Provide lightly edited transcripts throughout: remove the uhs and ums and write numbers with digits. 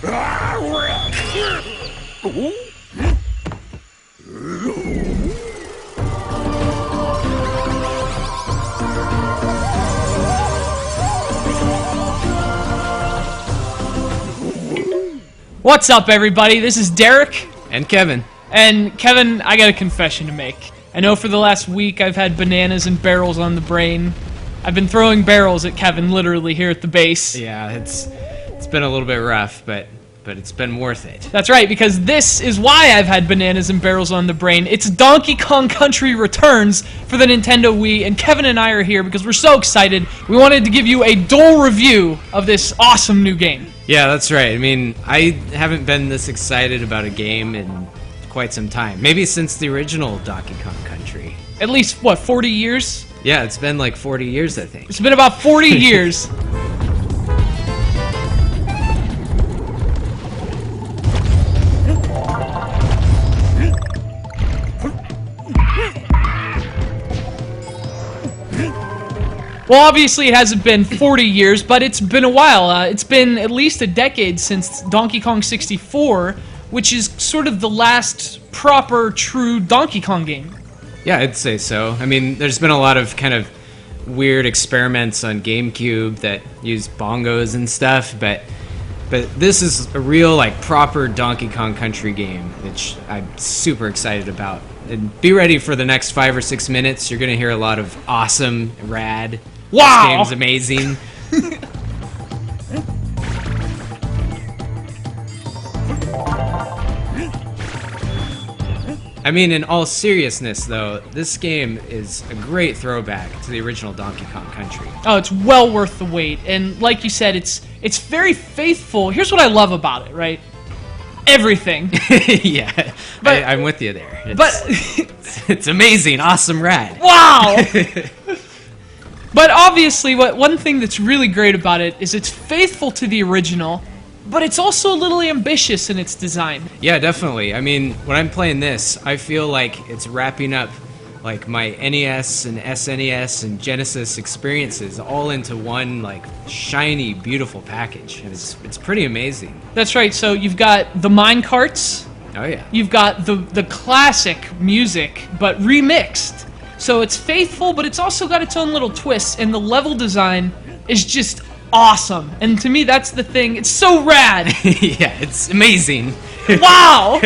What's up, everybody? This is Derek. And Kevin. And Kevin, I got a confession to make. I know for the last week I've had bananas and barrels on the brain. I've been throwing barrels at Kevin literally here at the base. Yeah, it's been a little bit rough, but it's been worth it. That's right, because this is why I've had bananas and barrels on the brain. It's Donkey Kong Country Returns for the Nintendo Wii, and Kevin and I are here because we're so excited. We wanted to give you a dull review of this awesome new game. Yeah, that's right. I mean, I haven't been this excited about a game in quite some time. Maybe since the original Donkey Kong Country. At least, what, 40 years? Yeah, it's been like 40 years, I think. It's been about 40 years. Well, obviously it hasn't been 40 years, but it's been a while. It's been at least a decade since Donkey Kong 64, which is sort of the last proper, true Donkey Kong game. Yeah, I'd say so. I mean, there's been a lot of kind of weird experiments on GameCube that use bongos and stuff, but this is a real, like, proper Donkey Kong Country game, which I'm super excited about. And be ready for the next 5 or 6 minutes. You're going to hear a lot of awesome, rad. Wow! This game's amazing. I mean, in all seriousness, though, this game is a great throwback to the original Donkey Kong Country. Oh, it's well worth the wait. And like you said, it's very faithful. Here's what I love about it, right? Everything. Yeah, but, I'm with you there. It's amazing, awesome, rad. Wow! But obviously, one thing that's really great about it is it's faithful to the original, but it's also a little ambitious in its design. Yeah, definitely. I mean, when I'm playing this, I feel like it's wrapping up like my NES and SNES and Genesis experiences all into one like shiny, beautiful package. And it's pretty amazing. That's right. So you've got the mine carts. Oh yeah. You've got the classic music, but remixed. So it's faithful, but it's also got its own little twists, and the level design is just awesome. And to me, that's the thing. It's so rad. Yeah, it's amazing. Wow!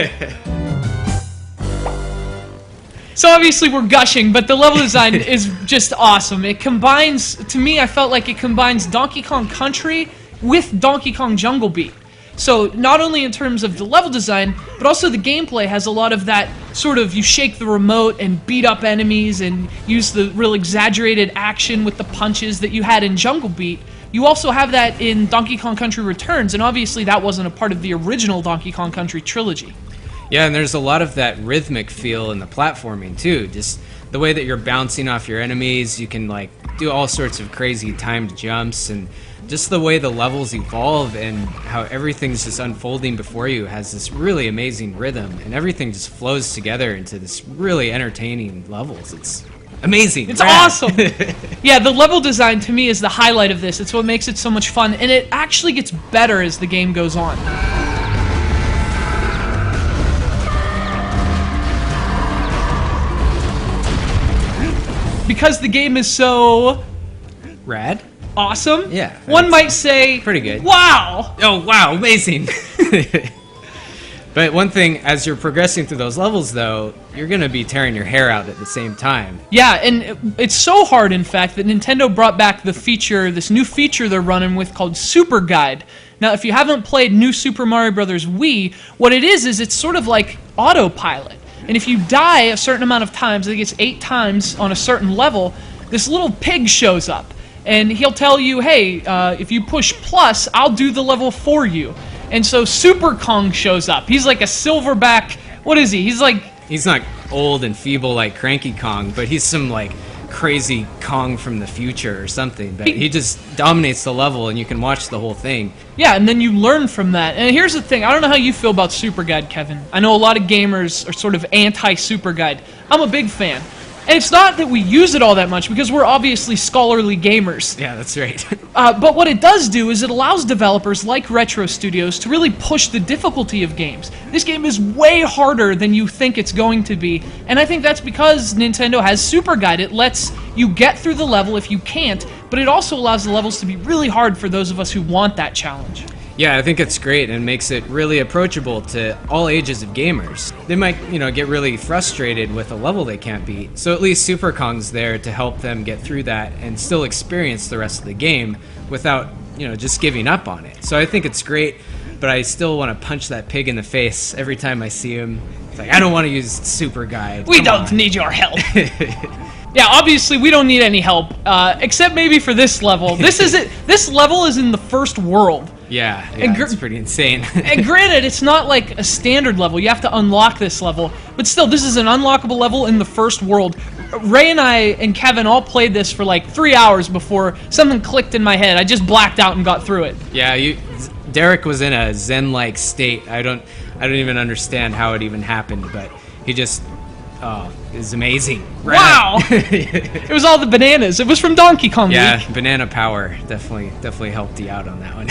So obviously we're gushing, but the level design is just awesome. It combines, to me, I felt like it combines Donkey Kong Country with Donkey Kong Jungle Beat. So not only in terms of the level design, but also the gameplay has a lot of that sort of you shake the remote and beat up enemies and use the real exaggerated action with the punches that you had in Jungle Beat. You also have that in Donkey Kong Country Returns, and obviously that wasn't a part of the original Donkey Kong Country trilogy. Yeah, and there's a lot of that rhythmic feel in the platforming too. Just the way that you're bouncing off your enemies, you can like do all sorts of crazy timed jumps, and just the way the levels evolve and how everything's just unfolding before you has this really amazing rhythm, and everything just flows together into this really entertaining levels. It's amazing. It's awesome. Yeah, the level design to me is the highlight of this. It's what makes it so much fun, and it actually gets better as the game goes on. Because the game is so rad. Awesome. Yeah. One might say pretty good. Wow. Oh, wow, amazing. But one thing, as you're progressing through those levels, though, you're going to be tearing your hair out at the same time. Yeah, and it's so hard, in fact, that Nintendo brought back the feature, this new feature they're running with called Super Guide. Now, if you haven't played New Super Mario Bros. Wii, what it is it's sort of like autopilot. And if you die a certain amount of times, I think it's 8 times on a certain level, this little pig shows up. And he'll tell you, hey, if you push plus, I'll do the level for you. And so Super Kong shows up. He's like a silverback, what is he? He's not old and feeble like Cranky Kong, but he's some like crazy Kong from the future or something. But he just dominates the level, and you can watch the whole thing. Yeah, and then you learn from that. And here's the thing, I don't know how you feel about Super Guide, Kevin. I know a lot of gamers are sort of anti-Super Guide. I'm a big fan. And it's not that we use it all that much, because we're obviously scholarly gamers. Yeah, that's right. But what it does do is it allows developers like Retro Studios to really push the difficulty of games. This game is way harder than you think it's going to be, and I think that's because Nintendo has Super Guide. It lets you get through the level if you can't, but it also allows the levels to be really hard for those of us who want that challenge. Yeah, I think it's great and makes it really approachable to all ages of gamers. They might, get really frustrated with a level they can't beat, so at least Super Kong's there to help them get through that and still experience the rest of the game without, just giving up on it. So I think it's great, but I still want to punch that pig in the face every time I see him. It's like, I don't want to use Super Guide. We don't need your help. Yeah, obviously we don't need any help, except maybe for this level. This level is in the first world. Yeah, it's pretty insane. And granted, it's not like a standard level. You have to unlock this level. But still, this is an unlockable level in the first world. Ray and I and Kevin all played this for like 3 hours before something clicked in my head. I just blacked out and got through it. Yeah, Derek was in a zen-like state. I don't even understand how it even happened, but he just... Oh, it was amazing. Wow! It was all the bananas. It was from Donkey Kong League. Yeah, banana power definitely helped you out on that one.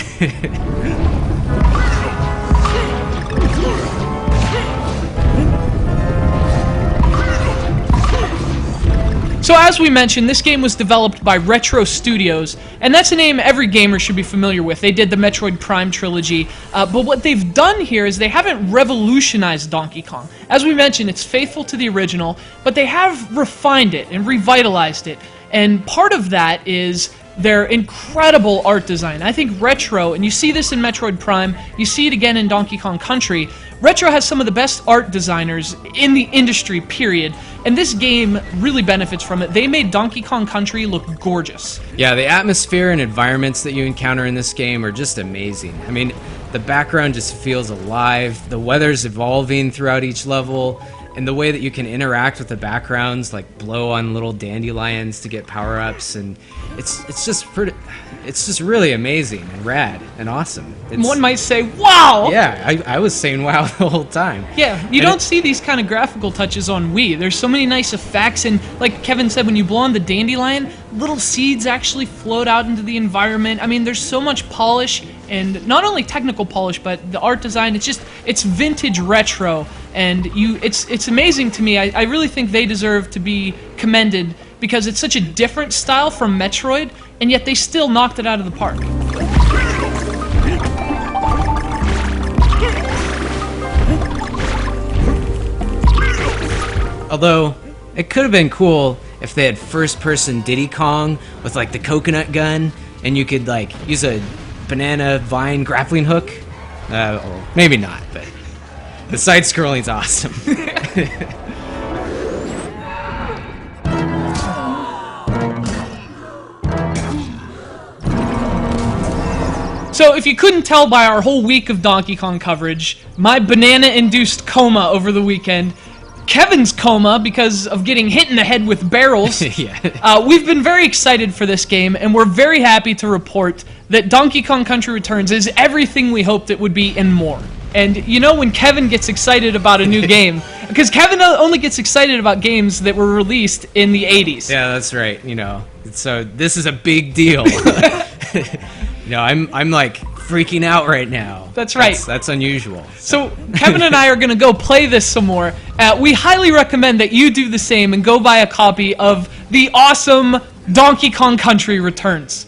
So as we mentioned, this game was developed by Retro Studios, and that's a name every gamer should be familiar with. They did the Metroid Prime trilogy, but what they've done here is they haven't revolutionized Donkey Kong. As we mentioned, it's faithful to the original, but they have refined it and revitalized it, and part of that is their incredible art design. I think Retro, and you see this in Metroid Prime, you see it again in Donkey Kong Country, Retro has some of the best art designers in the industry, period, and this game really benefits from it. They made Donkey Kong Country look gorgeous. Yeah, the atmosphere and environments that you encounter in this game are just amazing. I mean, the background just feels alive, the weather's evolving throughout each level, and the way that you can interact with the backgrounds, like blow on little dandelions to get power-ups, and it's just really amazing and rad and awesome. One might say, wow! Yeah, I was saying wow the whole time. Yeah, you don't see these kind of graphical touches on Wii. There's so many nice effects, and like Kevin said, when you blow on the dandelion, little seeds actually float out into the environment. I mean, there's so much polish, and not only technical polish, but the art design, it's vintage retro, and it's amazing to me. I really think they deserve to be commended because it's such a different style from Metroid, and yet they still knocked it out of the park. Although, it could have been cool if they had first-person Diddy Kong with like the coconut gun, and you could like use a banana vine grappling hook. Or maybe not, but the side-scrolling's awesome. So if you couldn't tell by our whole week of Donkey Kong coverage, my banana-induced coma over the weekend, Kevin's coma because of getting hit in the head with barrels. Yeah. We've been very excited for this game, and we're very happy to report that Donkey Kong Country Returns is everything we hoped it would be and more. And you know when Kevin gets excited about a new game, because Kevin only gets excited about games that were released in the 80s. Yeah, that's right, So this is a big deal. I'm like freaking out right now. That's right. That's unusual. So Kevin and I are going to go play this some more. We highly recommend that you do the same and go buy a copy of the awesome Donkey Kong Country Returns.